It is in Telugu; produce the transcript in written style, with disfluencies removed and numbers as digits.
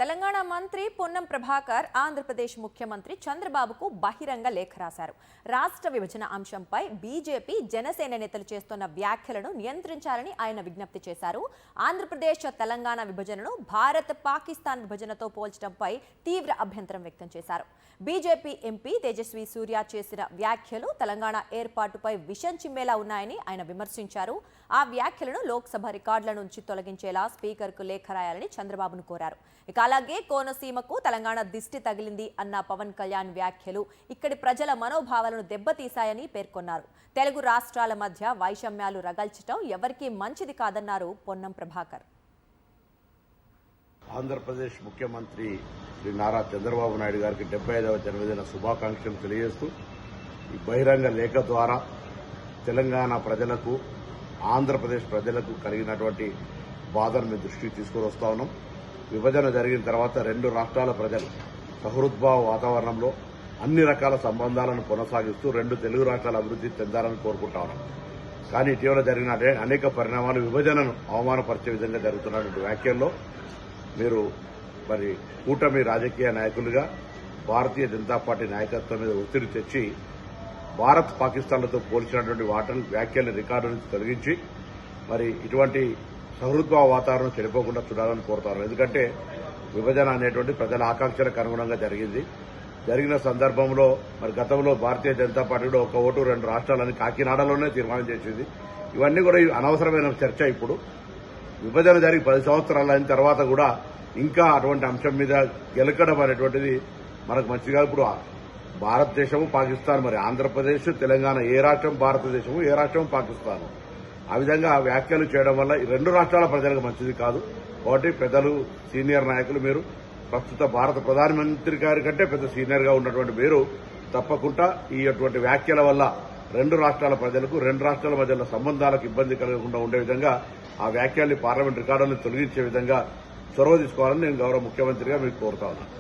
తెలంగాణ మంత్రి పొన్నం ప్రభాకర్ ఆంధ్రప్రదేశ్ ముఖ్యమంత్రి చంద్రబాబుకు బహిరంగ లేఖ రాశారు. రాష్ట్ర విభజన అంశంపై బీజేపీ జనసేన నేతలు చేస్తున్న వ్యాఖ్యలను నియంత్రించాలని ఆయన విజ్ఞప్తి చేశారు. ఆంధ్రప్రదేశ్ తెలంగాణ విభజనను భారత్ పాకిస్తాన్ విభజనతో పోల్చడంపై తీవ్ర అభ్యంతరం వ్యక్తం చేశారు. బీజేపీ ఎంపీ తేజస్వి సూర్య చేసిన వ్యాఖ్యలు తెలంగాణ ఏర్పాటుపై విషం చిమ్మేలా ఉన్నాయని ఆయన విమర్శించారు. ఆ వ్యాఖ్యలను లోక్సభ రికార్డుల నుంచి తొలగించేలా స్పీకర్కు లేఖ రాయాలని చంద్రబాబును కోరారు. ఇక అలాగే కోనసీమకు తెలంగాణ దిష్టి తగిలింది అన్న పవన్ కళ్యాణ్ వ్యాఖ్యలు ఇక్కడి ప్రజల మనోభావాలను దెబ్బతీశాయని పేర్కొన్నారు. తెలుగు రాష్ట్రాల మధ్య వైషమ్యాలు రగల్చడం ఎవరికీ మంచిది కాదన్నారు పొన్నం ప్రభాకర్. ఆంధ్రప్రదేశ్ ముఖ్యమంత్రి శ్రీ నారా చంద్రబాబు నాయుడు గారికి 75వ జన్మదిన శుభాకాంక్షలు తెలియజేస్తూ ఈ బహిరంగ లేఖ ద్వారా తెలంగాణ ప్రజలకు ఆంధ్రప్రదేశ్ ప్రజలకు కలిగినటువంటి బాధను మీ దృష్టికి తీసుకుని వస్తా ఉన్నాం. విభజన జరిగిన తర్వాత రెండు రాష్ట్రాల ప్రజలు సహృద్భావ వాతావరణంలో అన్ని రకాల సంబంధాలను కొనసాగిస్తూ రెండు తెలుగు రాష్ట్రాల అభివృద్ధి చెందాలని కోరుకుంటా ఉన్నాం. కానీ ఇటీవల జరిగిన అనేక పరిణామాలు విభజనను అవమానపరిచే విధంగా జరుగుతున్నటువంటి వ్యాఖ్యల్లో మీరు మరి కూటమి రాజకీయ నాయకులుగా భారతీయ జనతా పార్టీ నాయకత్వం మీద ఒత్తిడి తెచ్చి భారత్ పాకిస్తాన్లతో పోల్చినటువంటి వ్యాఖ్యల్ని రికార్డు నుంచి తొలగించి మరి ఇటువంటి సహృద్భావ వాతావరణం చెడిపోకుండా చూడాలని కోరుతారు. ఎందుకంటే విభజన అనేటువంటి ప్రజల ఆకాంక్షలకు అనుగుణంగా జరిగిన సందర్భంలో మరి గతంలో భారతీయ జనతా పార్టీ కూడా ఒక ఓటు రెండు రాష్ట్రాలని కాకినాడలోనే తీర్మానం చేసింది. ఇవన్నీ కూడా అనవసరమైన చర్చ. ఇప్పుడు విభజన జరిగి 10 సంవత్సరాలు అయిన తర్వాత కూడా ఇంకా అటువంటి అంశం మీద గెలకడం అనేటువంటిది మనకు మంచిగా. ఇప్పుడు భారతదేశము పాకిస్తాన్, మరి ఆంధ్రప్రదేశ్ తెలంగాణ ఏ రాష్ట్రం భారతదేశము, ఏ రాష్ట్రం పాకిస్తాన్, ఆ విధంగా వ్యాఖ్యలు చేయడం వల్ల ఈ రెండు రాష్ట్రాల ప్రజలకు మంచిది కాదు. కాబట్టి పెద్దలు సీనియర్ నాయకులు, మీరు ప్రస్తుత భారత ప్రధానమంత్రి గారి కంటే పెద్ద సీనియర్ గా ఉన్నటువంటి మీరు తప్పకుండా ఈ అటువంటి వ్యాఖ్యల వల్ల రెండు రాష్ట్రాల ప్రజలకు రెండు రాష్ట్రాల మధ్య సంబంధాలకు ఇబ్బంది కలగకుండా ఉండే విధంగా ఆ వ్యాఖ్యల్ని పార్లమెంట్ రికార్డులను తొలగించే విధంగా చొరవ తీసుకోవాలని నేను గౌరవ ముఖ్యమంత్రిగా మీకు కోరుతా ఉన్నాను.